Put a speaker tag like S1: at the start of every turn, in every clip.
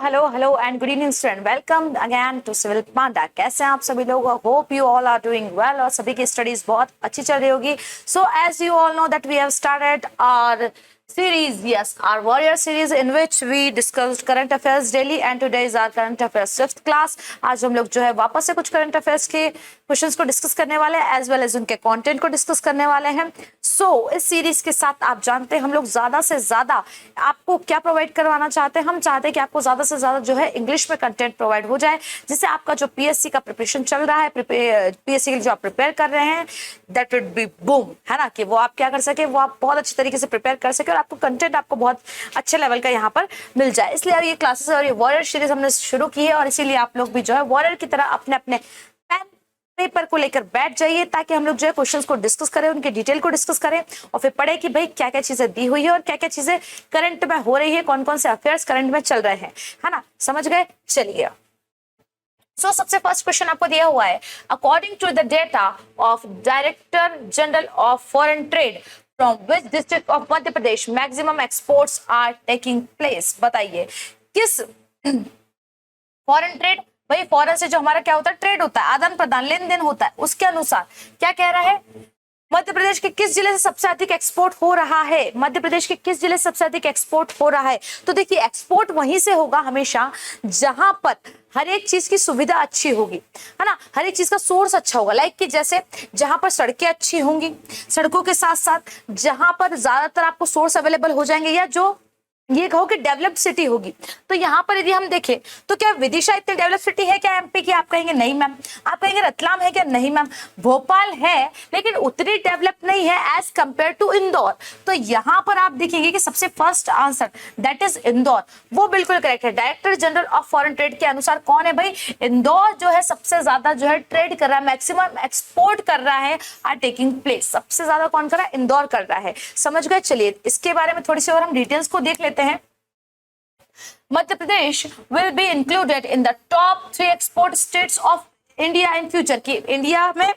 S1: Hello hello and good evening student, welcome again to civil Panda. कैसे हैं आप सभी लोग? Hope you all are doing well और सभी की स्टडीज बहुत अच्छी चल रही होगी। So as you all know that we have started our series, yes, our warrior series in which we discussed current affairs daily and today is our current affairs 5th class। आज हम लोग जो है वापस से कुछ करंट अफेयर्स के questions को डिस्कस करने वाले हैं एज वेल एज उनके कंटेंट को डिस्कस करने वाले हैं। इस सीरीज के साथ आप जानते हैं हम लोग ज्यादा से ज्यादा आपको क्या प्रोवाइड करवाना चाहते हैं। हम चाहते हैं कि आपको ज्यादा से ज्यादा जो है इंग्लिश में कंटेंट प्रोवाइड हो जाए, जिससे आपका जो पीएससी का प्रिपरेशन चल रहा है, पीएससी के लिए जो आप प्रिपेयर कर रहे हैं, दैट वुड बी बूम, है ना, कि वो आप क्या कर सके, वो आप बहुत अच्छे तरीके से प्रिपेयर कर सके और आपको कंटेंट आपको बहुत अच्छे लेवल का यहाँ पर मिल जाए। इसलिए ये क्लासेस और ये वॉरियर सीरीज हमने शुरू की है और इसीलिए आप लोग भी जो है वॉरियर की तरह अपने अपने पेन पेपर को लेकर बैठ जाइए, ताकि हम लोग जो है क्वेश्चंस को डिस्कस करें, उनके डिटेल को डिस्कस करें और फिर पढ़े कि भाई क्या क्या चीजें दी हुई है और क्या क्या चीजें करंट में हो रही है, कौन कौन से अफेयर्स करंट में चल रहे हैं, है ना, समझ गए? चलिए, सबसे फर्स्ट क्वेश्चन आपको दिया हुआ है, according to the data of director general of foreign trade from which district of Madhya Pradesh maximum exports are taking place. बताइए किस फॉरेन ट्रेड, भाई फॉरेन से जो हमारा क्या होता है, ट्रेड होता है, आदान प्रदान, लेन देन होता है, उसके अनुसार क्या कह रहा है, मध्य प्रदेश के किस जिले से सबसे अधिक एक्सपोर्ट हो रहा है, मध्य प्रदेश के किस जिले से सबसे अधिक एक्सपोर्ट हो रहा है। तो देखिए एक्सपोर्ट वहीं से होगा हमेशा जहां पर हर एक चीज की सुविधा अच्छी होगी, है ना, हर एक चीज का सोर्स अच्छा होगा। लाइक कि जैसे जहां पर सड़कें अच्छी होंगी, सड़कों के साथ साथ जहां पर ज्यादातर आपको सोर्स अवेलेबल हो जाएंगे, या जो ये कहो कि डेवलप्ड सिटी होगी। तो यहाँ पर यदि हम देखें तो क्या विदिशा इतनी डेवलप सिटी है क्या एमपी की? आप कहेंगे नहीं मैम। आप कहेंगे रतलाम है क्या? नहीं मैम। भोपाल है लेकिन उतनी डेवलप नहीं है एज कंपेयर टू इंदौर। तो यहाँ पर आप देखेंगे कि सबसे first answer that is Indore, वो बिल्कुल करेक्ट है। Director general of foreign trade के अनुसार कौन है भाई? इंदौर जो है सबसे ज्यादा जो है ट्रेड कर रहा है, मैक्सिमम एक्सपोर्ट कर रहा है, आर टेकिंग प्लेस। सबसे ज्यादा कौन कर रहा है? इंदौर कर रहा है। समझ गए? चलिए इसके बारे में थोड़ी सी और हम डिटेल्स को देख लेते हैं। मध्य प्रदेश will be included in the top 3 export states of India in future, कि इंडिया में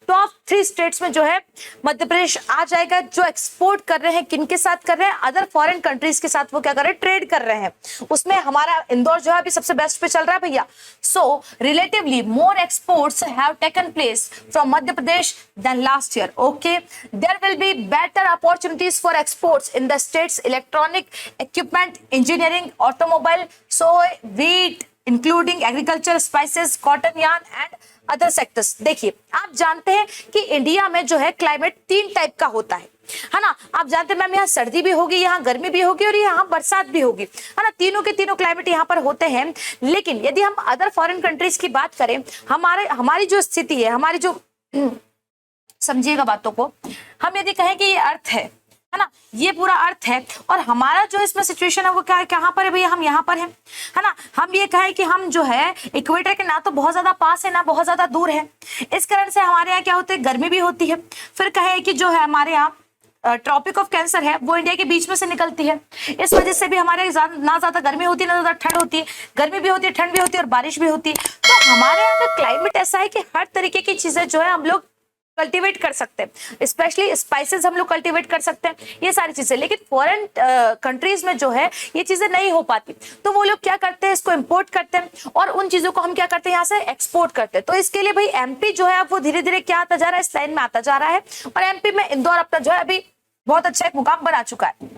S1: टॉप 3 स्टेट्स में जो है मध्य प्रदेश आ जाएगा, जो एक्सपोर्ट कर रहे हैं, किनके साथ कर रहे हैं? अदर फॉरेन कंट्रीज के साथ वो क्या कर रहे हैं? ट्रेड कर रहे हैं। उसमें हमारा इंदौर जो है अभी सबसे बेस्ट पे चल रहा है भैया। So relatively more exports have taken place from Madhya Pradesh than last year. Okay, there will be better opportunities for exports in the states electronic equipment, engineering, automobile, soy, wheat including agriculture, spices, cotton, yarn and other sectors. देखिए आप जानते हैं कि India में जो है climate 3 type का होता है ना। आप जानते हैं मैम, यहाँ सर्दी भी होगी, यहाँ गर्मी भी होगी और यहाँ बरसात भी होगी, है ना। तीनों के तीनों क्लाइमेट यहाँ पर होते हैं। लेकिन यदि हम अदर फॉरेन कंट्रीज की बात करें, हमारी जो स्थिति है, हमारी जो समझिएगा बातों को, हम यदि कहें कि ये अर्थ है ना, ये पूरा अर्थ है और हमारा जो इसमें सिचुएशन है वो क्या है, कहाँ पर है भैया? हम यहाँ पर हैं, है ना। हम ये कहें कि हम जो है इक्वेटर के ना तो बहुत ज्यादा पास है ना बहुत ज्यादा दूर है, इस कारण से हमारे यहाँ क्या होता है, गर्मी भी होती है। फिर कहे कि जो है हमारे यहाँ ट्रॉपिक ऑफ कैंसर है वो इंडिया के बीच में से निकलती है, इस वजह से भी हमारे ना ज्यादा गर्मी होती है ना ज्यादा ठंड होती है, गर्मी भी होती है, ठंड भी होती है और बारिश भी होती है। तो हमारे यहाँ का क्लाइमेट ऐसा है कि हर तरीके की चीजें जो है हम लोग कल्टीवेट कर सकते हैं, स्पेशली स्पाइसेस हम लोग कल्टीवेट कर सकते हैं, ये सारी चीजें। लेकिन फॉरेन कंट्रीज में जो है ये चीजें नहीं हो पाती, तो वो लोग क्या करते हैं, इसको इंपोर्ट करते हैं और उन चीजों को हम क्या करते हैं, यहाँ से एक्सपोर्ट करते हैं। तो इसके लिए भाई एमपी जो है अब वो धीरे धीरे क्या आता जा रहा है, इस लाइन में आता जा रहा है और एमपी में इंदौर अपना जो है अभी बहुत अच्छा एक मुकाम बना चुका है।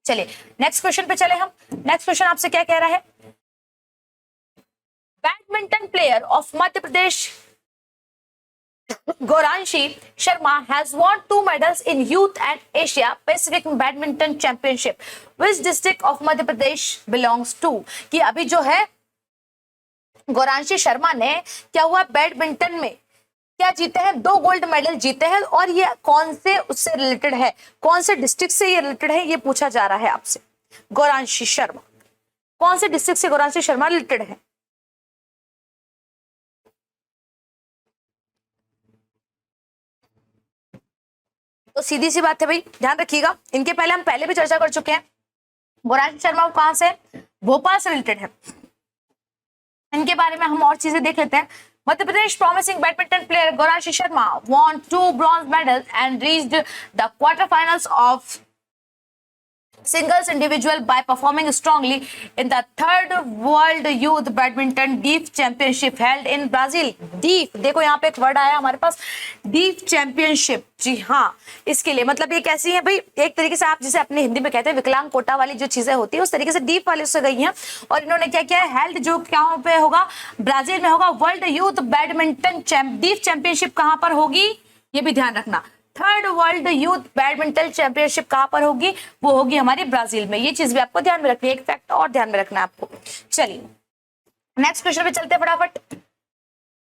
S1: चलिए नेक्स्ट क्वेश्चन पे चले हम। नेक्स्ट क्वेश्चन आपसे क्या कह रहा है, badminton player of Madhya Pradesh Goranshi Sharma has won 2 medals in Youth and Asia Pacific Badminton Championship. Which district of Madhya Pradesh belongs to? कि अभी जो है गौरांशी शर्मा ने क्या हुआ, बैडमिंटन में क्या जीते हैं, 2 गोल्ड मेडल जीते हैं और ये कौन से उससे रिलेटेड है, कौन से डिस्ट्रिक्ट से ये रिलेटेड है, ये पूछा जा रहा है आपसे। गौरांशी शर्मा कौन से डिस्ट्रिक्ट से गौरांशी शर्मा रिलेटेड है? तो सीधी सी बात है भाई, ध्यान रखिएगा, इनके पहले हम पहले भी चर्चा कर चुके हैं। गौरांशी शर्मा कहां से? भोपाल से रिलेटेड है। इनके बारे में हम और चीजें देख लेते हैं। Madhya Pradesh promising badminton player Gauranshi Sharma won 2 bronze medals and reached the quarter finals of singles individual by performing strongly in the third world youth badminton DIF championship held in Brazil। DIF, देखो यहाँ पे एक वर्ड आया हमारे पास, DIF championship। जी हाँ, इसके लिए मतलब ये कैसी है भाई, एक तरीके से आप जिसे अपने हिंदी में कहते हैं विकलांग कोटा वाली जो चीजें होती है उस तरीके से DIF वाले उससे गई हैं। और इन्होंने क्या किया है, हेल्ड जो कहाँ पे होगा, ब्राजील में होगा। World youth badminton DIF championship कहाँ पर होगी, ये भी ध्यान रखना। Third world youth badminton championship कहां पर होगी, वो होगी हमारी ब्राजील में। ये चीज भी आपको ध्यान में रखनी है, एक फैक्ट और ध्यान में रखना है आपको। चलिए नेक्स्ट क्वेश्चन पे चलते हैं फटाफट।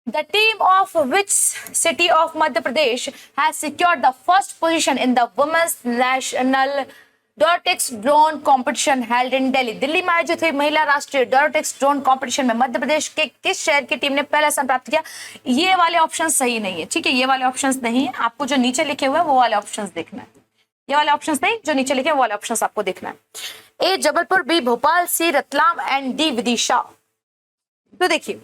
S1: The team of which city of Madhya Pradesh has secured the first position in the women's national dortics drone competition held in Delhi. Delhi में आयोजित हुई महिला राष्ट्रीय डोरटिक्स ड्रोन कंपटीशन में मध्य प्रदेश के किस शहर की टीम ने पहला स्थान प्राप्त किया। ये वाले ऑप्शन सही नहीं है, ठीक है, ये वाले ऑप्शंस नहीं है, आपको जो नीचे लिखे हुए हैं वो वाले ऑप्शंस देखना है। ये वाले ऑप्शंस नहीं, जो नीचे लिखे हैं वो वाले ऑप्शंस आपको देखना है। A Jabalpur, B Bhopal, C Ratlam and D Vidisha. तो देखिए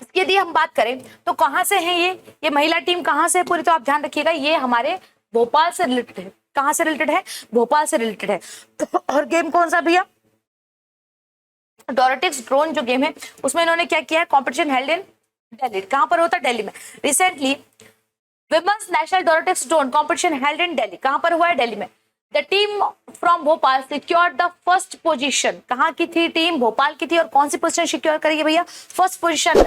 S1: इसकी यदि हम बात करें तो कहां से है ये महिला टीम कहां से है पूरी, तो आप ध्यान रखिएगा ये हमारे भोपाल से रिलेटेड है। कहां से रिलेटेड है, भोपाल से रिलेटेड है। और गेम कौन सा भैया, डोरटिक्स ड्रोन जो गेम है उसमें इन्होंने क्या किया है, कॉम्पिटिशन हेल्ड इन दिल्ली। कहां पर होता है, दिल्ली में। Recently women's national dortics drone competition held in Delhi, कहां पर हुआ है, दिल्ली में। The team from Bhopal secured the first position. कहां की थी टीम, भोपाल की थी, और कौन सी पोजीशन सिक्योर करेगी भैया, first position.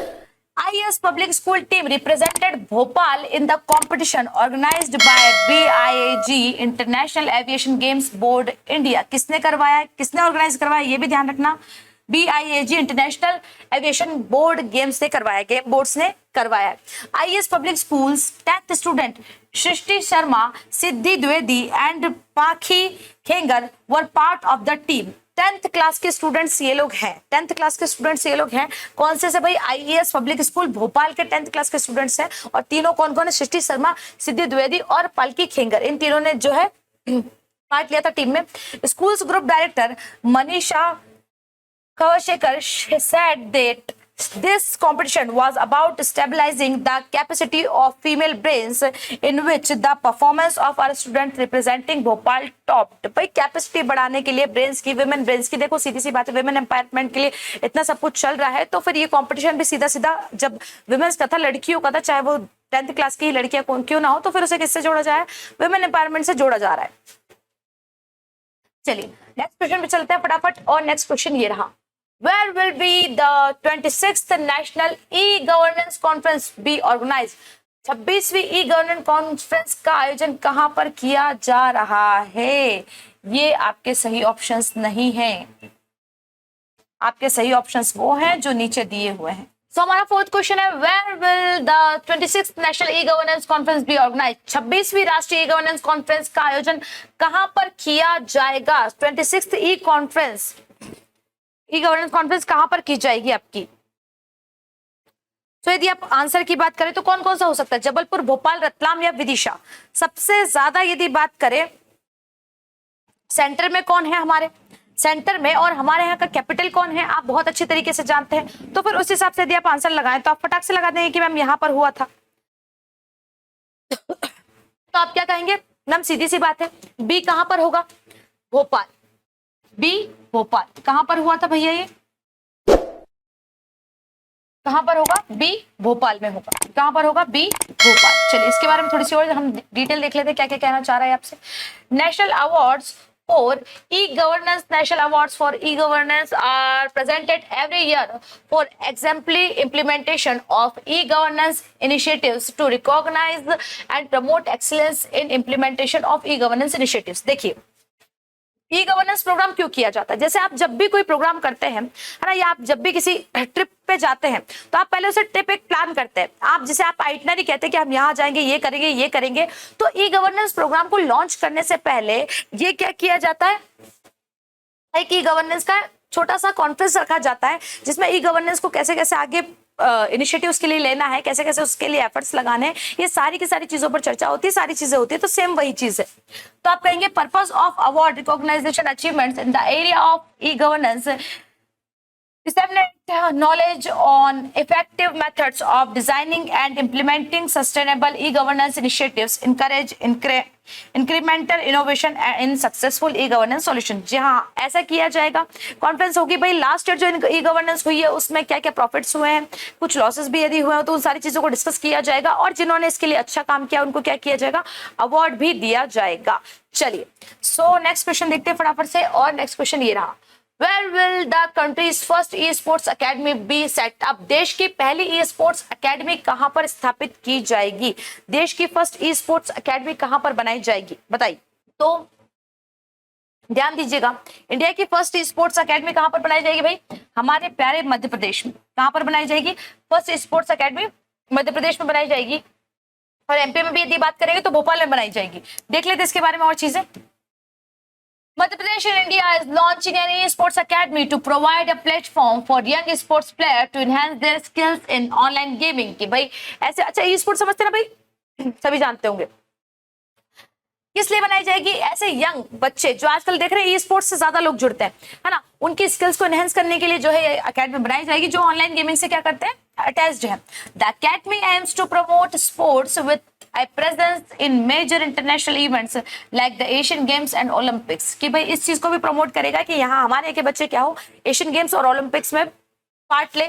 S1: IAS public school team represented Bhopal in the competition organized by BIAG International Aviation Games Board India। किसने करवाया, किसने ऑर्गेनाइज करवाया, ये भी ध्यान रखना। BIAG international aviation board games ने करवाया, गेम बोर्ड्स ने करवाया। IAS public schools 10th student Srishti Sharma, Siddhi Dwivedi and Pakhi Khengar were part of the team. 10th class के स्टूडेंट्स ये लोग हैं, 10th क्लास के स्टूडेंट्स ये लोग हैं। कौन से भाई, IAS पब्लिक स्कूल भोपाल के 10th क्लास के स्टूडेंट्स हैं। और तीनों कौन कौन है, सृष्टि शर्मा, सिद्धि द्विवेदी और पालकी खेंगर, इन तीनों ने जो है पार्ट लिया था टीम में। Schools group director Manisha Kawashekar said that this competition was about stabilizing the capacity of female brains, in which the performance of our student representing Bhopal topped। भाई कैपेसिटी बढ़ाने के लिए ब्रेन्स की, विमेन ब्रेन्स की, देखो सीधी सी बात है, विमेन एम्पावरमेंट के लिए इतना सब कुछ चल रहा है, तो फिर ये कंपटीशन भी सीधा सीधा जब विमेन्स का था, लड़कियों का था, चाहे वो 10th क्लास की लड़कियां कौन क्यों ना हो, तो फिर उसे किससे जोड़ा जाए, विमेन एम्पावरमेंट से जोड़ा जा रहा है। चलिए नेक्स्ट क्वेश्चन पे चलते हैं फटाफट। और नेक्स्ट क्वेश्चन ये रहा, Where will be the 26th National E-Governance Conference be organized? 26वीं E-Governance Conference का आयोजन कहां पर किया जा रहा है, ये आपके सही ऑप्शंस नहीं हैं। आपके सही ऑप्शंस वो हैं जो नीचे दिए हुए हैं। So हमारा फोर्थ क्वेश्चन है, Where will the 26th National E-Governance Conference be organized? 26वीं राष्ट्रीय E-Governance Conference का आयोजन कहां पर किया जाएगा। 26th E-Conference गवर्नेंस कॉन्फ्रेंस कहां पर की जाएगी आपकी। तो यदि आप आंसर की बात करें तो कौन कौन सा हो सकता है, जबलपुर, भोपाल, रतलाम या विदिशा। सबसे ज्यादा यदि बात करें सेंटर में कौन है हमारे, सेंटर में, और हमारे यहाँ का कैपिटल कौन है आप बहुत अच्छी तरीके से जानते हैं। तो फिर उस हिसाब से यदि आप आंसर लगाएं तो आप फटाक से लगा देंगे कि मैम यहां पर हुआ था। तो आप क्या कहेंगे मैम, सीधी सी बात है, बी कहां पर होगा, भोपाल। बी भोपाल कहां पर हुआ था भैया, ये कहां पर होगा, बी भोपाल में होगा। कहां पर होगा, बी भोपाल। चलिए इसके बारे में थोड़ी सी और हम डिटेल देख लेते हैं क्या क्या कहना चाह रहा है आपसे। National awards for e-governance, national awards for e-governance are presented every year for exemplary implementation of e-governance initiatives to recognize and promote excellence in implementation of e-governance initiatives। देखिए ई गवर्नेंस प्रोग्राम क्यों किया जाता है, जैसे आप जब भी कोई प्रोग्राम करते हैं, है ना, या आप जब भी किसी ट्रिप पे जाते हैं तो आप पहले उसे ट्रिप एक प्लान करते हैं। आप जिसे आप आइटनरी कहते हैं कि हम यहाँ जाएंगे, ये करेंगे, ये करेंगे। तो ई गवर्नेंस प्रोग्राम को लॉन्च करने से पहले ये क्या किया जाता है, एक ई गवर्नेंस का छोटा सा कॉन्फ्रेंस रखा जाता है जिसमें ई गवर्नेंस को कैसे कैसे आगे इनिशिएटिव्स के लिए लेना है, कैसे कैसे उसके लिए एफर्ट्स लगाने हैं, ये सारी की सारी चीजों पर चर्चा होती है, सारी चीजें होती है। तो सेम वही चीज है। तो आप कहेंगे purpose of award recognition achievements in the area of e governance, disseminate knowledge on effective methods of designing and implementing sustainable e-governance initiatives, encourage incremental innovation in successful e governance solution. जी हाँ, ऐसा किया जाएगा। Conference होगी भाई, last year जो e governance हुई है उसमें क्या क्या प्रॉफिट्स हुए हैं, कुछ लॉसेस भी यदि हुए हैं तो उन सारी चीजों को डिस्कस किया जाएगा, और जिन्होंने इसके लिए अच्छा काम किया उनको क्या किया जाएगा, अवार्ड भी दिया जाएगा। चलिए, सो नेक्स्ट क्वेश्चन देखते हैं फटाफट से, और नेक्स्ट क्वेश्चन ये रहा, Where will the country's first e-sports academy be set up? देश की पहली e-sports academy कहां पर स्थापित की जाएगी? देश की फर्स्ट e-sports academy कहां पर बनाई जाएगी, बताइए। तो ध्यान दीजिएगा, इंडिया की फर्स्ट e-sports academy कहां पर बनाई जाएगी भाई? हमारे प्यारे मध्य प्रदेश में। कहां पर बनाई जाएगी? First e-sports academy Madhya Pradesh में बनाई जाएगी, और एमपी में भी यदि बात करेंगे तो भोपाल में बनाई जाएगी। देख लेते इसके बारे में और चीजें। Madhya Pradesh in India is launching an e-sports academy to provide a platform for young sports players to enhance their skills in online gaming। कि भाई ऐसे, अच्छा e-sports समझते ना भाई, सभी जानते होंगे। किस लिए बनाई जाएगी? ऐसे यंग बच्चे जो आजकल देख रहे हैं ई-स्पोर्ट्स से ज्यादा लोग जुड़ते हैं, है ना, उनकी स्किल्स को एनहेंस करने के लिए जो है अकेडमी बनाई जाएगी, जो ऑनलाइन गेमिंग से क्या करते हैं, अटैच्ड है। The academy aims to promote sports with a presence in major international events like the Asian Games and Olympics। कि भाई इस चीज को भी प्रमोट करेगा कि यहाँ हमारे के बच्चे क्या हो, एशियन गेम्स और ओलंपिक्स में पार्ट ले।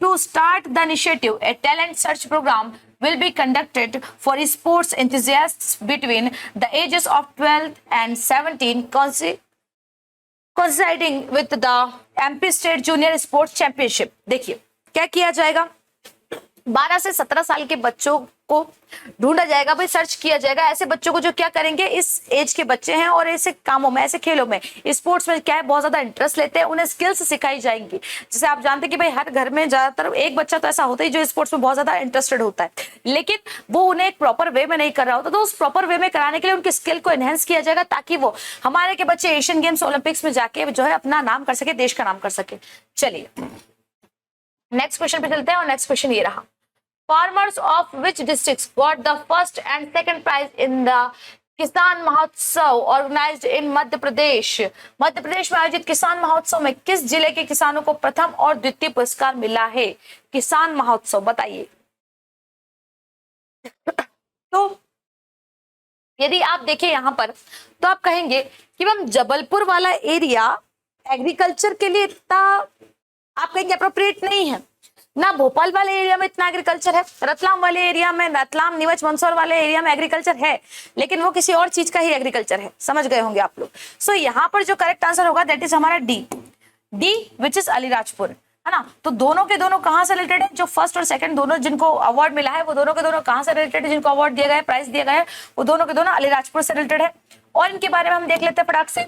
S1: To start the initiative, a talent search program will be conducted for sports enthusiasts between the ages of 12 and 17, coinciding with the MP State Junior Sports Championship। देखिए क्या किया जाएगा, 12 से 17 साल के बच्चों को ढूंढा जाएगा भाई, सर्च किया जाएगा ऐसे बच्चों को जो क्या करेंगे, इस एज के बच्चे हैं और ऐसे कामों में, ऐसे खेलों में, स्पोर्ट्स में क्या है, बहुत ज्यादा इंटरेस्ट लेते हैं, उन्हें स्किल्स सिखाई जाएंगी। जैसे आप जानते हैं कि भाई हर घर में ज्यादातर एक बच्चा तो ऐसा होता है जो स्पोर्ट्स में बहुत ज्यादा इंटरेस्टेड होता है, लेकिन वो उन्हें एक प्रॉपर वे में नहीं कर रहा होता, तो उस प्रॉपर वे में कराने के लिए उनकी स्किल को एनहेंस किया जाएगा, ताकि वो हमारे के बच्चे एशियन गेम्स ओलंपिक्स में जाके जो है अपना नाम कर सके, देश का नाम कर सके। चलिए नेक्स्ट क्वेश्चन पे चलते हैं, और नेक्स्ट क्वेश्चन ये रहा, Farmers of which districts got the first and second prize in the किसान महोत्सव organized in मध्य प्रदेश? मध्य प्रदेश में आयोजित किसान महोत्सव में किस जिले के किसानों को प्रथम और द्वितीय पुरस्कार मिला है? किसान महोत्सव बताइए। तो यदि आप देखें यहां पर तो आप कहेंगे कि मैम जबलपुर वाला एरिया एग्रीकल्चर के लिए इतना आप कहेंगे अप्रोप्रिएट नहीं है ना, भोपाल वाले एरिया में इतना एग्रीकल्चर है, रतलाम वाले एरिया में, रतलाम नीमच मंदसौर वाले एरिया में एग्रीकल्चर है, लेकिन वो किसी और चीज का ही एग्रीकल्चर है। समझ गए होंगे आप लोग। सो यहाँ पर जो करेक्ट आंसर होगा दैट इज हमारा डी विच इज अलीराजपुर, है ना। तो दोनों के दोनों कहाँ से रिलेटेड है, जो फर्स्ट और सेकंड दोनों जिनको अवार्ड मिला है वो दोनों के दोनों कहाँ से रिलेटेड है, जिनको अवार्ड दिया गया है, प्राइज दिया गया है, वो दोनों के दोनों अलीराजपुर से रिलेटेड है। और इनके बारे में हम देख लेते हैं फटाक से।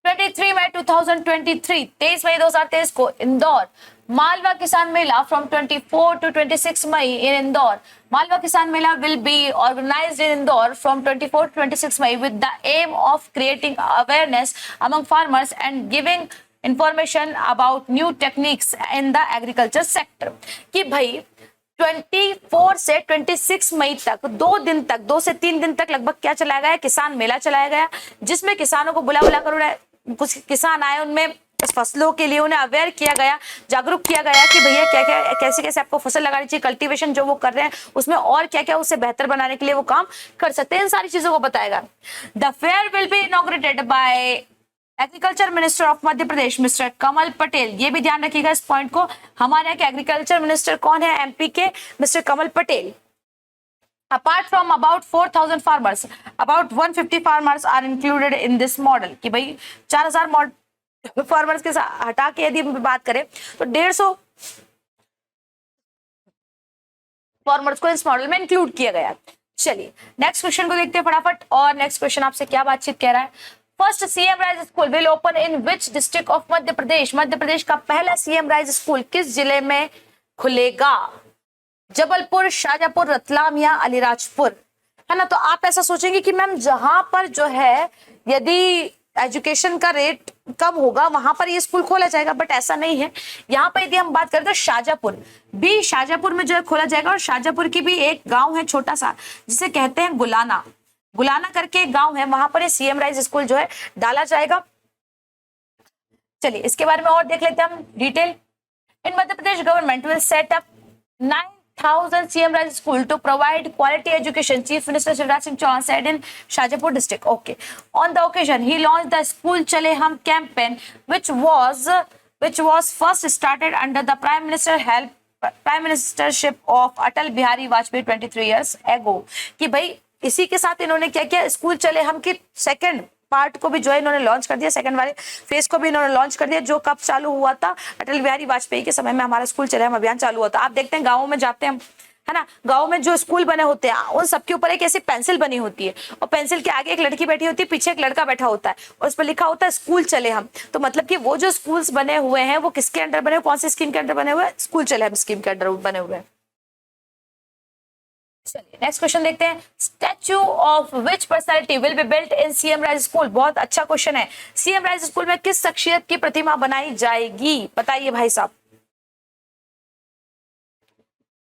S1: 23 मई 2023, 23 मई 2023 को इंदौर मालवा किसान मेला फ्रॉम 24 to 26 मई इन इंदौर। मालवा किसान मेला will be organized in Indore from 24 to 26 May with the aim of creating awareness among farmers and giving information about new techniques in the agriculture sector। कि भाई 24 से 26 मई तक 2 दिन तक, 2 से 3 दिन तक लगभग क्या चलाया गया, किसान मेला चलाया गया, जिसमें किसानों को बुला बुला कर कुछ किसान आए, उनमें फसलों के लिए उन्हें अवेयर किया गया, जागरूक किया गया कि भैया क्या क्या कैसे कैसे आपको फसल लगानी चाहिए, कल्टीवेशन जो वो कर रहे हैं उसमें और क्या क्या उसे बेहतर बनाने के लिए वो काम कर सकते हैं, इन सारी चीजों को बताएगा। The fair will be inaugurated by agriculture minister of Madhya Pradesh mister Kamal Patel. ये भी ध्यान रखिएगा इस पॉइंट को, हमारे यहाँ के एग्रीकल्चर मिनिस्टर कौन है, एमपी के mister Kamal Patel. Apart from about 4,000 farmers, about 150 farmers are included in this model। कि भाई 4,000 फार्मर्स के हटा के यदि बात करें तो 150 फार्मर्स को इस मॉडल में इंक्लूड किया गया। चलिए नेक्स्ट क्वेश्चन को देखते हैं फटाफट, और नेक्स्ट क्वेश्चन आपसे क्या बातचीत कह रहा है। First CM rise school will open in which district of Madhya Pradesh? Madhya Pradesh का पहला सीएम राइज स्कूल किस जिले में खुलेगा? जबलपुर, शाजापुर, रतलाम या अलीराजपुर, है ना। तो आप ऐसा सोचेंगे कि मैम जहां पर जो है यदि एजुकेशन का रेट कम होगा वहां पर ये स्कूल खोला जाएगा, बट ऐसा नहीं है। यहाँ पर यदि हम बात करें तो शाजापुर भी, शाजापुर में जो है खोला जाएगा, और शाजापुर की भी एक गांव है छोटा सा जिसे कहते हैं गुलाना, गुलाना करके एक गांव है, वहां पर सीएम राइज स्कूल जो है डाला जाएगा। चलिए इसके बारे में और देख लेते हैं हम detail. In Madhya Pradesh government will set up 9 1000 CM Rise School to provide quality education, Chief Minister Shivraj Singh Chauhan said in Shajapur district. Okay. On the occasion, he launched the School Chale Hum campaign, which was first started under the Prime Ministership of Atal Bihari Vajpayee 23 years ago. कि भाई इसी के साथ इन्होंने क्या किया, school चले हम की सेकंड पार्ट को भी जो है इन्होंने लॉन्च कर दिया, सेकंड वाले फेज को भी इन्होंने लॉन्च कर दिया, जो कब चालू हुआ था, अटल बिहारी वाजपेयी के समय में हमारा स्कूल चले हम अभियान चालू हुआ था। आप देखते हैं गाँवों में जाते हैं, है ना, गाँव में जो स्कूल बने होते हैं उन सबके ऊपर एक ऐसी पेंसिल बनी होती है और पेंसिल के आगे एक लड़की बैठी होती है, पीछे एक लड़का बैठा होता है और उस पर लिखा होता है स्कूल चले हम। तो मतलब कि वो जो स्कूल्स बने हुए हैं वो किसके अंडर बने हुए, कौन सी स्कीम के अंडर बने हुए हैं, स्कूल चले हम स्कीम के अंडर बने हुए हैं। चलिए नेक्स्ट क्वेश्चन देखते हैं, statue of which personality will be built in CM rise school. बहुत अच्छा क्वेश्चन है। सीएम राइज स्कूल में किस शख्सियत की प्रतिमा बनाई जाएगी, बताइए भाई साहब।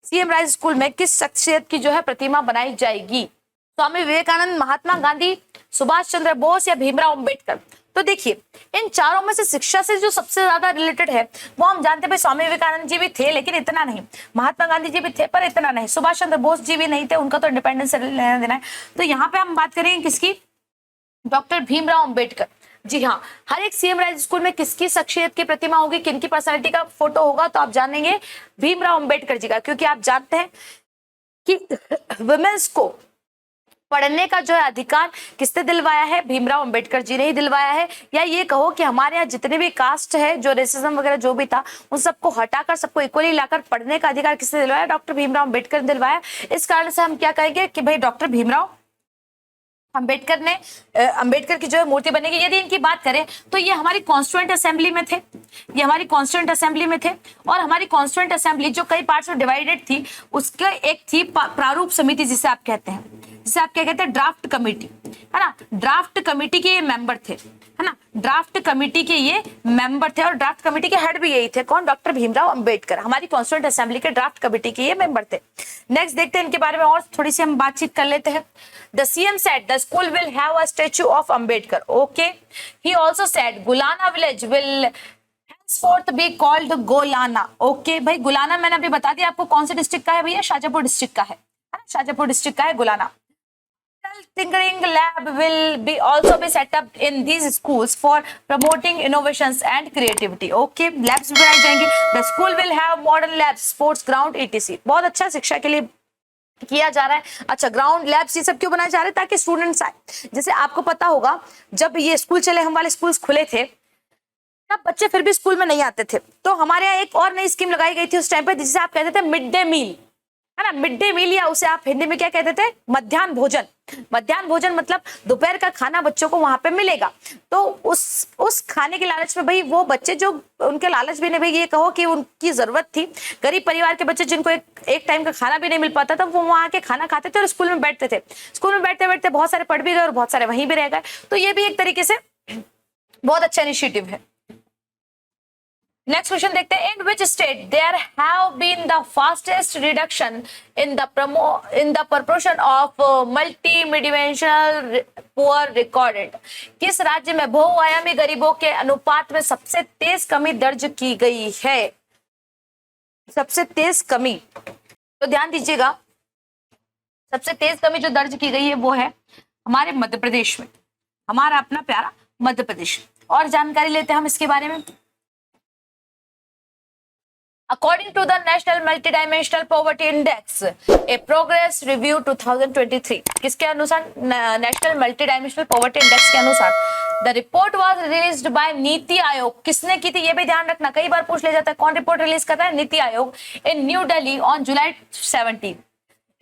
S1: सीएम राइज स्कूल में किस शख्सियत की जो है प्रतिमा बनाई जाएगी, स्वामी विवेकानंद, महात्मा गांधी, सुभाष चंद्र बोस या भीमराव अंबेडकर। तो देखिए इन चारों में से शिक्षा से जो सबसे ज्यादा रिलेटेड है वो हम जानते हैं भाई स्वामी विवेकानंद जी भी थे लेकिन इतना नहीं, महात्मा गांधी जी भी थे पर इतना नहीं, सुभाष चंद्र बोस जी भी नहीं थे, उनका तो इंडिपेंडेंस से लेना देना है। तो यहाँ पे हम बात करेंगे किसकी, डॉक्टर भीमराव अंबेडकर। जी हाँ, हर एक सीएम राइज स्कूल में किसकी शख्सियत की प्रतिमा होगी, किनकी पर्सनालिटी का फोटो होगा, तो आप जानेंगे भीमराव अंबेडकर जी का, क्योंकि आप जानते हैं कि वुमेन्स को पढ़ने का जो है अधिकार किसने दिलवाया है, भीमराव अंबेडकर जी ने ही दिलवाया है। या ये कहो कि हमारे यहाँ जितने भी कास्ट है, जो रेसिज्म वगैरह जो भी था, उन सबको हटाकर सबको इक्वली लाकर पढ़ने का अधिकार किसने दिलवाया, डॉक्टर भीमराव अंबेडकर ने दिलवाया। इस कारण से हम क्या कहेंगे कि भाई डॉक्टर भीमराव अंबेडकर ने अंबेडकर की जो है मूर्ति बनेगी। यदि इनकी बात करें तो ये हमारी कॉन्स्टिट्यूएंट असेंबली में थे, ये हमारी कॉन्स्टिट्यूएंट असेंबली में थे और हमारी कॉन्स्टिट्यूएंट असेंबली जो कई पार्ट्स में डिवाइडेड थी, उसके एक थी प्रारूप समिति जिसे आप कहते हैं, जिसे आप क्या कहते हैं, ड्राफ्ट कमेटी, है ना। ड्राफ्ट कमेटी के ये मेंबर थे, है ना, ड्राफ्ट कमेटी के ये मेंबर थे और ड्राफ्ट कमेटी के हेड भी यही थे, कौन, डॉक्टर भीमराव अंबेडकर, हमारी कॉन्स्टिट्यूएंट असेंबली के ड्राफ्ट कमेटी के ये मेंबर थे। नेक्स्ट देखते हैं इनके बारे में और थोड़ी सी हम बातचीत कर लेते हैं। The CM said the school will have a statue of Ambedkar. Okay. He also said Gulana village will henceforth be called Golana. Okay भाई, गुलाना मैंने अभी बता दिया आपको कौन से डिस्ट्रिक्ट का है भैया, शाजापुर डिस्ट्रिक्ट का है ना, शाजापुर डिस्ट्रिक्ट का है Gulana. Tinkering lab will be also be set up in these schools for promoting innovations and creativity. Okay, labs भी बनाई जाएंगी। The school will have modern labs, sports ground, etc. बहुत अच्छा शिक्षा के लिए किया जा रहा है। अच्छा, ग्राउंड लैब्स ये सब क्यों बनाए जा रहे हैं, ताकि स्टूडेंट्स आए। जैसे आपको पता होगा जब ये स्कूल चले हम वाले स्कूल्स खुले थे तब बच्चे फिर भी स्कूल में नहीं आते थे, तो हमारे यहाँ एक और नई स्कीम लगाई गई थी उस टाइम पे, जिसे आप कहते थे मिड डे मील, है ना, मिड डे मील, या उसे आप हिंदी में क्या कहते थे, मध्याह्न भोजन। मध्याह्न भोजन मतलब दोपहर का खाना बच्चों को वहां पे मिलेगा। तो उस खाने के लालच में भाई वो बच्चे जो उनके लालच भी नहीं, भाई ये कहो कि उनकी जरूरत थी, गरीब परिवार के बच्चे जिनको एक टाइम का खाना भी नहीं मिल पाता था, वो वहां आके खाना खाते थे और स्कूल में बैठते थे। स्कूल में बैठते बैठते बहुत सारे पढ़ भी गए और बहुत सारे वहीं भी रह गए। तो ये भी एक तरीके से बहुत अच्छा इनिशिएटिव है। नेक्स्ट क्वेश्चन देखते हैं, in which state there have been the fastest reduction in the proportion of multidimensional poor recorded. किस राज्य में बहुआयामी गरीबों के अनुपात में सबसे तेज कमी दर्ज की गई है, सबसे तेज कमी, तो ध्यान दीजिएगा सबसे तेज कमी जो दर्ज की गई है वो है हमारे मध्य प्रदेश में, हमारा अपना प्यारा मध्य प्रदेश। और जानकारी लेते हैं हम इसके बारे में। According to the National Multidimensional Poverty Index, a progress review 2023, किसके अनुसार, नेशनल मल्टीडायमेंशनल पॉवर्टी इंडेक्स के अनुसार, the report was released by NITI Aayog. किसने की थी ये भी ध्यान रखना, कई बार पूछ ले जाता है कौन रिपोर्ट रिलीज कर रहा है, Niti Aayog, in New Delhi on July 17।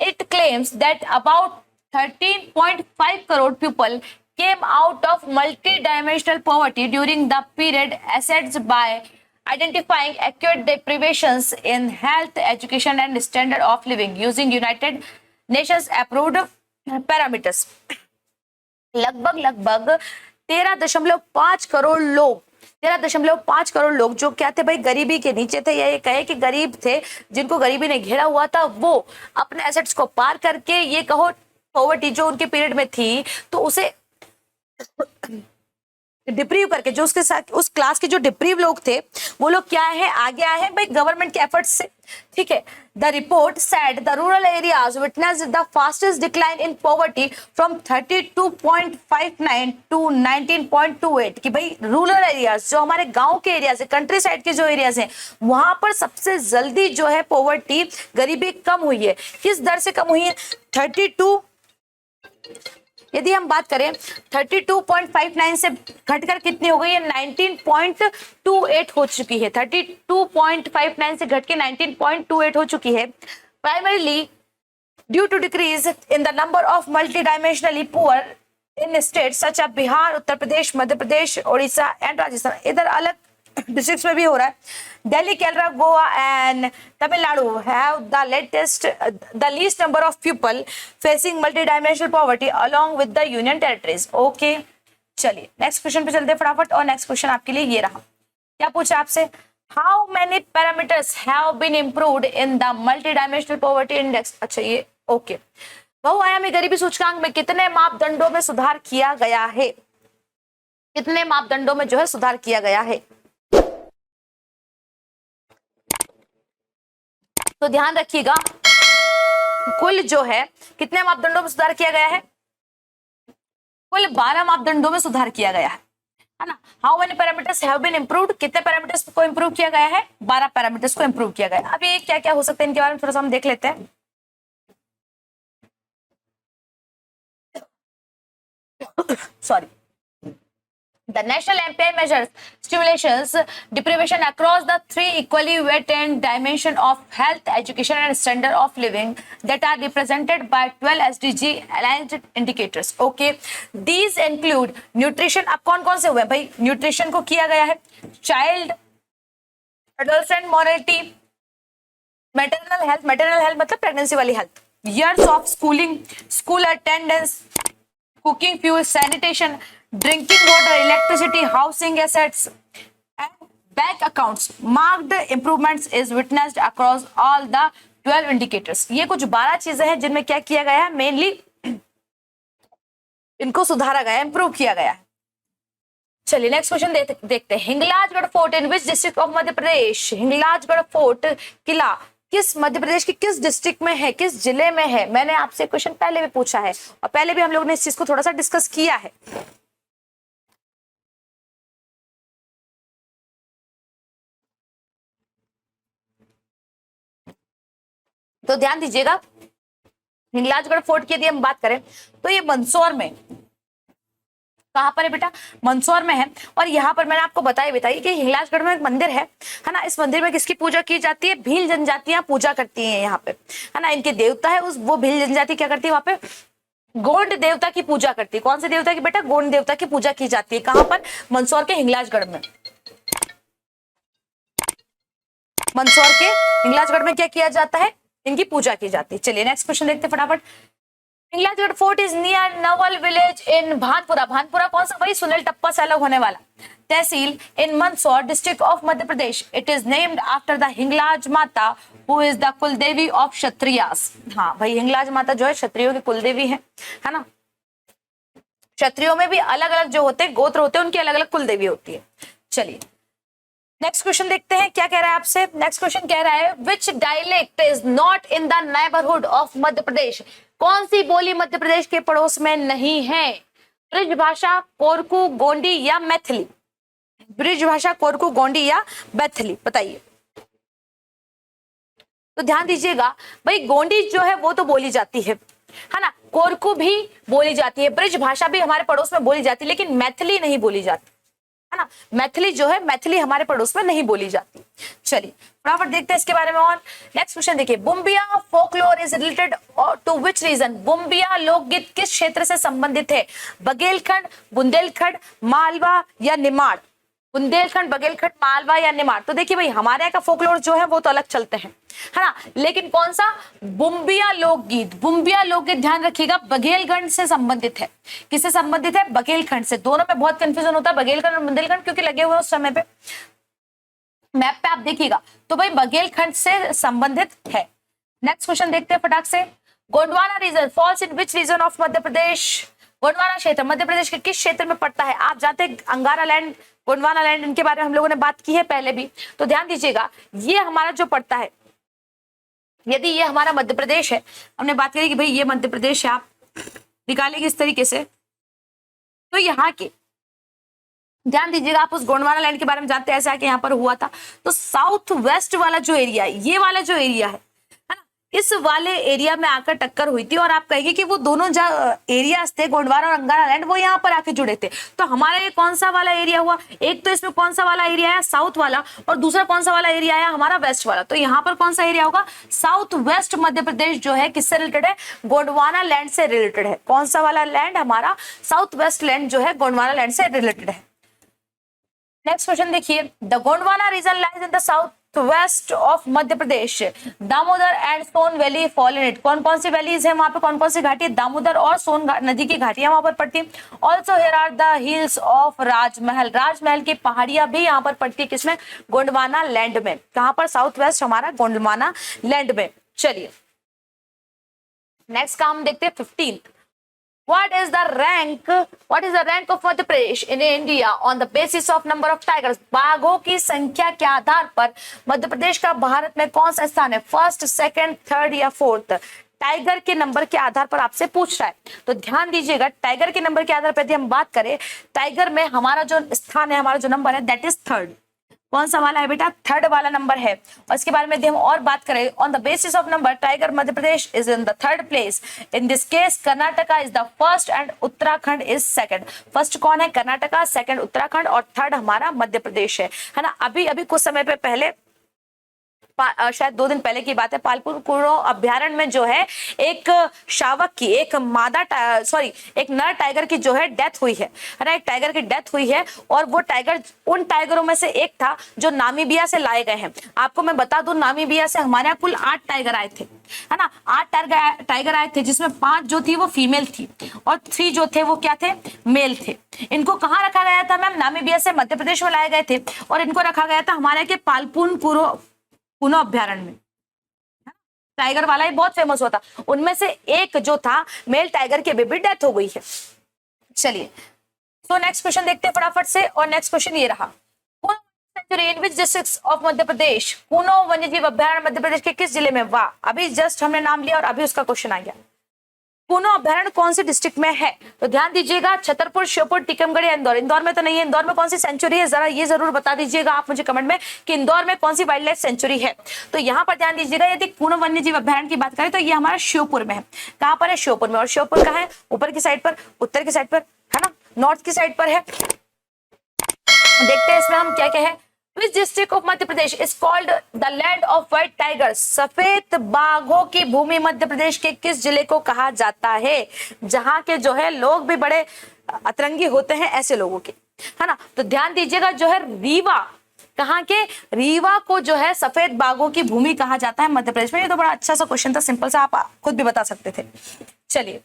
S1: It claims that about 13.5 crore people came out of multidimensional poverty during the period assessed by identifying acute deprivations in health, education and standard of living using United Nations approved parameters। लगभग 13.5 करोड़ लोग, 13.5 करोड़ लोग जो क्या थे भाई, गरीबी के नीचे थे, या ये कहे कि गरीब थे, जिनको गरीबी ने घेरा हुआ था, वो अपने एसेट्स को पार करके ये कहो पॉवर्टी जो उनके पीरियड में थी तो उसे डिप्रीव करके, जो उसके साथ उस क्लास के जो डिप्रीव लोग थे वो लोग क्या है, आगे आए हैं भाई गवर्नमेंट के एफर्ट्स से, ठीक है। The report said the rural areas witnessed the fastest decline in poverty from 32.59 to 19.28, कि भाई रूरल एरियाज जो हमारे गांव के एरियाज है, कंट्री साइड के जो एरियाज हैं, वहां पर सबसे जल्दी जो है पॉवर्टी, गरीबी कम हुई है। किस दर से कम हुई है? 32, यदि हम बात करें 32.59 से घटकर कितनी हो गई है? 19.28 हो चुकी है। 32.59 से घट के 19.28 हो चुकी है। Primarily due to decrease in the number of multidimensionally poor in states such as Bihar, Uttar Pradesh, Madhya Pradesh, Orissa and Rajasthan. इधर अलग डिस्ट्रिक्ट्स में भी हो रहा है। Delhi, Kerala, Goa and Tamil Nadu have the least number of people facing multi dimensional poverty along with the union territories. Okay, चलिए next question पे चलते हैं फटाफट। और नेक्स्ट क्वेश्चन आपके लिए ये रहा, क्या पूछा आपसे? How many parameters have been improved in the multi dimensional poverty index. अच्छा ये ओके, बहुआयामी गरीबी सूचकांक में कितने मापदंडों में सुधार किया गया है? कितने मापदंडों में जो है सुधार किया गया है? तो ध्यान रखिएगा, कुल जो है कितने मापदंडों में सुधार किया गया है? कुल 12 मापदंडों में सुधार किया गया है ना। How many parameters have been improved, कितने पैरामीटर्स को इम्प्रूव किया गया है? 12 पैरामीटर्स को इम्प्रूव किया गया है। अब ये क्या क्या हो सकते हैं इनके बारे में थोड़ा सा हम देख लेते हैं। Sorry, the national MPI measures stimulations deprivation across the three equally weighted dimensions of health, education and standard of living that are represented by 12 SDG aligned indicators. Okay, these include nutrition। अब कौन कौन से हुए भाई? Nutrition को किया गया है, child adolescent morality, maternal health, maternal health मतलब प्रेगनेंसी वाली health, years of schooling, school attendance, cooking fuel, sanitation, drinking water, electricity, housing assets and bank accounts. Marked improvements is witnessed across all the 12 indicators. ये कुछ 12 चीजें हैं जिनमें क्या किया गया है? मेनली इनको सुधारा गया, इंप्रूव किया गया है। चलिए नेक्स्ट क्वेश्चन देखते हैं। Hinglajgarh fort in which district of Madhya Pradesh? Hinglajgarh fort किला किस मध्य प्रदेश के किस डिस्ट्रिक्ट में है, किस जिले में है? मैंने आपसे क्वेश्चन पहले भी पूछा है और पहले भी हम लोग ने इस चीज को थोड़ा सा डिस्कस किया है। तो ध्यान दीजिएगा, हिंगलाजगढ़ फोर्ट की यदि हम बात करें तो ये मंदसौर में, कहां पर है बेटा? मंदसौर में है। और यहाँ पर मैंने आपको बताई कि हिंगलाजगढ़ में एक मंदिर है ना। इस मंदिर में किसकी पूजा की जाती है? भील जनजातियां पूजा करती हैं यहाँ पे, है ना। इनके देवता है वो भील जनजाति क्या करती है वहां पे? गोंड देवता की पूजा करती है। कौन से देवता की बेटा? गोंड देवता की पूजा की जाती है। कहां पर? मंदसौर के हिंगलाजगढ़ में। मंदसौर के हिंगलाजगढ़ में क्या किया जाता है? इनकी पूजा की जाती है। चलिए नेक्स्ट क्वेश्चन देखते हैं फटाफट। Hinglajgarh fort is near Naval village in Bhanpura. Bhanpura कौन सा भाई? सुनील टप्पा से अलग होने वाला tehsil in Mandsaur district of Madhya Pradesh. It is named after the Hinglaj Mata who is the kuldevi of Kshatriyas. हाँ भाई, हिंगलाज माता जो है क्षत्रियों की कुलदेवी है ना। क्षत्रियों में भी अलग अलग जो होते हैं गोत्र होते हैं, उनकी अलग अलग कुलदेवी होती है। चलिए नेक्स्ट क्वेश्चन देखते हैं क्या कह रहा है आपसे। नेक्स्ट क्वेश्चन कह रहा है which dialect is not in the neighbourhood of Madhya Pradesh. कौन सी बोली मध्य प्रदेश के पड़ोस में नहीं है? ब्रिज भाषा, कोरकू, गोंडी या मैथिली? ब्रिज भाषा, कोरकू, गोंडी या मैथिली, बताइए। तो ध्यान दीजिएगा भाई, गोंडी जो है वो तो बोली जाती है ना। कोरकू भी बोली जाती है, ब्रिज भाषा भी हमारे पड़ोस में बोली जाती है, लेकिन मैथिली नहीं बोली जाती, है ना। मैथिली जो है, मैथिली हमारे पड़ोस में नहीं बोली जाती। चलिए फटाफट देखते हैं इसके बारे में। और नेक्स्ट क्वेश्चन देखिए, Bumbiya folklore is related to which region. Bumbiya लोकगीत किस क्षेत्र से संबंधित है? बघेलखंड, बुंदेलखंड, मालवा या निमाड़? बुंदेलखंड, बघेलखंड, मालवा या निमाड़? तो देखिए भाई, हमारे यहाँ का फोकलोर जो है वो तो अलग चलते हैं, है ना, लेकिन कौन सा? बुम्बिया लोकगीत। बुम्बिया लोकगीत ध्यान रखिएगा बघेलखंड से संबंधित है। किससे संबंधित है? बघेलखंड से। दोनों में बहुत कंफ्यूजन होता है, बघेलखंड और बुंदेलखंड, क्योंकि लगे हुए उस समय पे मैप पे आप देखिएगा तो भाई बघेलखंड से संबंधित है। नेक्स्ट क्वेश्चन देखते हैं फटाक से। Gondwana region falls in which region of Madhya Pradesh? Gondwana क्षेत्र मध्य प्रदेश के किस क्षेत्र में पड़ता है? आप जानते हैं अंगारा लैंड, गोंडवाना लैंड, इनके बारे में हम लोगों ने बात की है पहले भी, तो ध्यान दीजिएगा ये हमारा जो पड़ता है, यदि ये हमारा मध्य प्रदेश है, हमने बात करी कि भाई ये मध्य प्रदेश है, आप निकालेंगे इस तरीके से, तो यहाँ के ध्यान दीजिएगा, आप उस गोंडवाना लैंड के बारे में जानते हैं, ऐसा है कि यहाँ पर हुआ था, तो साउथ वेस्ट वाला जो एरिया है, ये वाला जो एरिया है ना, इस वाले एरिया में आकर टक्कर हुई थी, और आप कहेंगे कि वो दोनों जो एरियाज थे गोंडवाना और अंगारा लैंड, वो यहाँ पर आके जुड़े थे। तो हमारा ये कौन सा वाला एरिया हुआ? एक तो इसमें कौन सा वाला एरिया है? साउथ वाला, और दूसरा कौन सा वाला एरिया है? हमारा वेस्ट वाला। तो यहाँ पर कौन सा एरिया होगा? साउथ वेस्ट मध्य प्रदेश जो है किससे रिलेटेड है? गोंडवाना लैंड से रिलेटेड है। कौन सा वाला लैंड? हमारा साउथ वेस्ट लैंड जो है गोंडवाना लैंड से रिलेटेड है। नेक्स्ट क्वेश्चन देखिए, the Gondwana region lies in the south west of Madhya Pradesh, Damodar and Son valley fall in it. कौन कौन सी वैलीज है वहां पे? कौन कौन सी घाटी? दामोदर और सोन नदी की घाटियां वहां पर पड़ती है। Also here are the hills of Rajmahal, Rajmahal की पहाड़ियां भी यहाँ पर पड़ती है, किसमें? गोंडवाना लैंड में। कहां पर? साउथ वेस्ट हमारा गोंडवाना लैंड में। चलिए नेक्स्ट का हम देखते हैं 15th। What is the rank of Madhya Pradesh in India on the basis of number of tigers? बाघों की संख्या के आधार पर मध्य प्रदेश का भारत में कौन सा स्थान है? फर्स्ट, सेकंड, थर्ड या फोर्थ? टाइगर के नंबर के आधार पर आपसे पूछ रहा है, तो ध्यान दीजिएगा टाइगर के नंबर के आधार पर यदि हम बात करें, टाइगर में हमारा जो स्थान है, हमारा जो नंबर है, दैट इज थर्ड। कौन सा वाला है बेटा? थर्ड वाला नंबर है। और इसके बारे में हम और बात करें, on the basis of number tiger Madhya Pradesh is in the third place. In this case Karnataka is the first and Uttarakhand is second. First कौन है? कर्नाटका, सेकंड उत्तराखंड, और थर्ड हमारा मध्य प्रदेश है ना। अभी अभी कुछ समय पे पहले, शायद 2 दिन पहले की बात है, पालपुर कुरो अभ्यारण्य में जो है एक शावक की, एक एक नर टाइगर की जो है डेथ हुई है ना, एक टाइगर की डेथ हुई है, और वो टाइगर उन टाइगरों में से एक था जो नामीबिया से लाए गए हैं। आपको मैं बता दूं, नामीबिया से हमारे यहाँ कुल 8 टाइगर आए थे, है ना। 8 टाइगर आए थे, जिसमें 5 जो थी वो फीमेल थी और 3 जो थे वो क्या थे? मेल थे। इनको कहाँ रखा गया था मैम? नामीबिया से मध्य प्रदेश में लाए गए थे, और इनको रखा गया था हमारे यहाँ के पालपुर कुरो अभ्यारण्य में। टाइगर वाला ही बहुत फेमस हुआ था, उनमें से एक जो था मेल टाइगर की बेबी डेथ हो गई है। चलिए तो नेक्स्ट क्वेश्चन देखते हैं फटाफट से, और नेक्स्ट क्वेश्चन ये रहा, इन विच डिस्ट्रिक्ट्स ऑफ मध्य प्रदेश कूनो वन्यजीव अभ्यारण्य मध्य प्रदेश के किस जिले में? वाह, अभी जस्ट हमने नाम लिया और अभी उसका क्वेश्चन आ गया। कूनो अभ्यारण्य कौन सी डिस्ट्रिक्ट में है? तो ध्यान दीजिएगा, छतरपुर, श्योपुर, टीकमगढ़ या इंदौर? इंदौर में तो नहीं है। इंदौर में कौन सी सेंचुरी है? जरा ये जरूर बता दीजिएगा आप मुझे कमेंट में कि इंदौर में कौन सी वाइल्ड लाइफ सेंचुरी है। तो यहाँ पर ध्यान दीजिएगा, यदि कूनो वन्य जीव अभ्यारण्य की बात करें तो ये हमारा श्योपुर में है। कहाँ पर है? श्योपुर में। और श्योपुर कहाँ है? ऊपर की साइड पर, उत्तर की साइड पर, है ना, नॉर्थ की साइड पर है। देखते हैं इसमें हम क्या क्या है। Which district of Madhya Pradesh is called the land of white tigers? सफेद बाघों की भूमि मध्य प्रदेश के किस जिले को कहा जाता है? जहां के जो है लोग भी बड़े अतरंगी होते हैं, ऐसे लोगों के, है ना। तो ध्यान दीजिएगा, जो है रीवा, कहाँ के? रीवा को जो है सफेद बाघों की भूमि कहा जाता है मध्य प्रदेश में। ये तो बड़ा अच्छा सा क्वेश्चन था, सिंपल सा, आप खुद भी बता सकते थे। चलिए,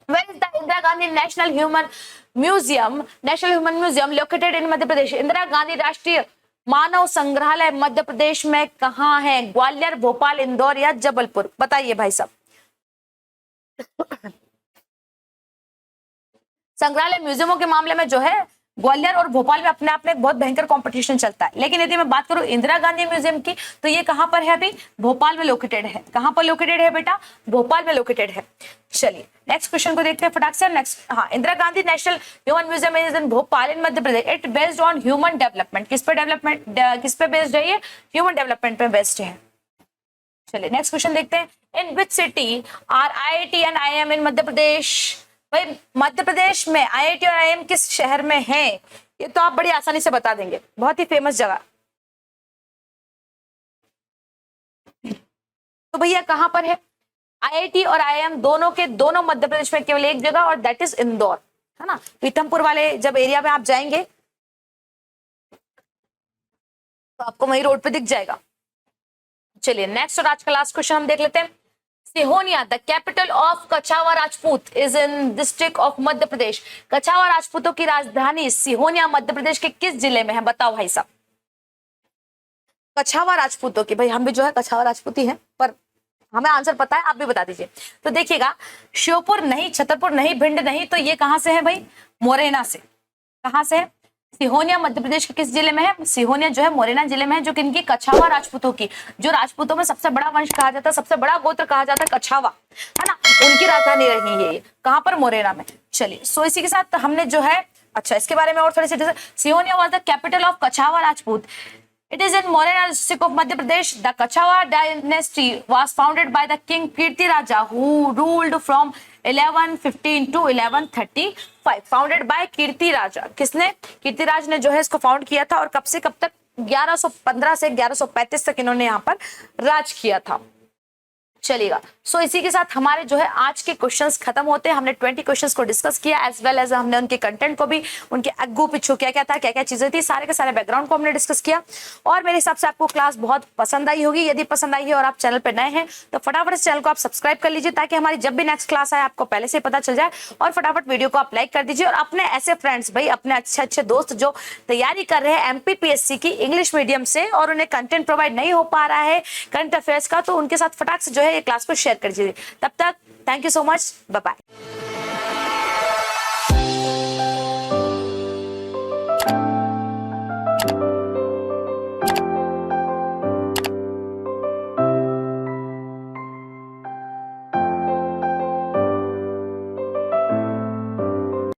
S1: Where is the Indira Gandhi National Human Museum located in Madhya Pradesh? Indira Gandhi राष्ट्रीय मानव संग्रहालय मध्य प्रदेश में कहाँ है? ग्वालियर, भोपाल, इंदौर या जबलपुर? बताइए भाई साहब। संग्रहालय म्यूजियमों के मामले में जो है ग्वालियर और भोपाल में अपने आप में एक बहुत भयंकर कंपटीशन चलता है। लेकिन यदि मैं बात करूं इंदिरा गांधी म्यूजियम की, तो ये कहां पर है? अभी भोपाल में लोकेटेड है। कहां पर लोकेटेड है बेटा? भोपाल में लोकेटेड है। चलिए नेक्स्ट क्वेश्चन को देखते हैं फटाक से। नेक्स्ट, हाँ, Indira Gandhi national human museum is in Bhopal in Madhya Pradesh. It based on human development. किस पे डेवलपमेंट, किस पे बेस्ड है? ये ह्यूमन डेवलपमेंट पे बेस्ड है। चलिए नेक्स्ट क्वेश्चन देखते हैं। In which city are IIT and IIM in Madhya Pradesh? भाई मध्य प्रदेश में IIT और IIM किस शहर में है? ये तो आप बड़ी आसानी से बता देंगे, बहुत ही फेमस जगह। तो भैया कहां पर है? IIT और IIM दोनों के दोनों मध्य प्रदेश में केवल एक जगह, और दैट इज इंदौर, है ना। पीथमपुर वाले जब एरिया में आप जाएंगे तो आपको वही रोड पे दिख जाएगा। चलिए नेक्स्ट और आज का लास्ट क्वेश्चन हम देख लेते हैं। Sihonia the capital of Kachhawa Rajput is in district of Madhya Pradesh. Kachhawa राजपूतों की राजधानी सिहोनिया मध्य प्रदेश के किस जिले में है? बताओ भाई साहब। कछावा राजपूतों की, भाई हम भी जो है कछावा राजपूती हैं, पर हमें आंसर पता है, आप भी बता दीजिए। तो देखिएगा, श्योपुर नहीं, छतरपुर नहीं, भिंड नहीं, तो ये कहाँ से है भाई? मोरेना से। कहाँ से है? सिहोनिया मध्य प्रदेश के किस जिले में है? सिहोनिया जो है मोरेना जिले में है, जो किनकी? कछावा राजपूतों की। जो राजपूतों में सबसे बड़ा वंश कहा जाता है, सबसे बड़ा गोत्र कहा जाता है कछावा, है ना, उनकी राजधानी रही है ये। कहाँ पर? मोरेना में। चलिए, सो इसी के साथ हमने जो है, अच्छा इसके बारे में और थोड़ी सी, Sihonia was the capital of Kachhawa Rajput. It is in Morena district of Madhya Pradesh. The Kachawa dynasty was founded by the king Kirti Raja, who ruled from 1115 to 1135. Founded by Kirti Raja. किसने? कीर्ति राज ने जो है इसको फाउंड किया था, और कब से कब तक? 1115 से 1135 तक इन्होंने यहाँ पर राज किया था। चलेगा, सो इसी के साथ हमारे जो है आज के क्वेश्चंस खत्म होते हैं। हमने 20 क्वेश्चंस को डिस्कस किया, एज वेल एज हमने उनके कंटेंट को भी, उनके अग्गू पिछू क्या क्या था, क्या क्या चीजें थी, सारे के सारे बैकग्राउंड को हमने डिस्कस किया। और मेरे हिसाब से आपको क्लास बहुत पसंद आई होगी। यदि पसंद आई है और आप चैनल पर नए हैं तो फटाफट इस चैनल को आप सब्सक्राइब कर लीजिए, ताकि हमारी जब भी नेक्स्ट क्लास आए आपको पहले से पता चल जाए। और फटाफट वीडियो को आप लाइक कर दीजिए, और अपने ऐसे फ्रेंड्स भाई, अपने अच्छे अच्छे दोस्त जो तैयारी कर रहे हैं MPPSC की इंग्लिश मीडियम से, और उन्हें कंटेंट प्रोवाइड नहीं हो पा रहा है करंट अफेयर्स का, तो उनके साथ फटाक से जो है ये क्लास को शेयर कर दीजिए। तब तक thank you so much, bye bye.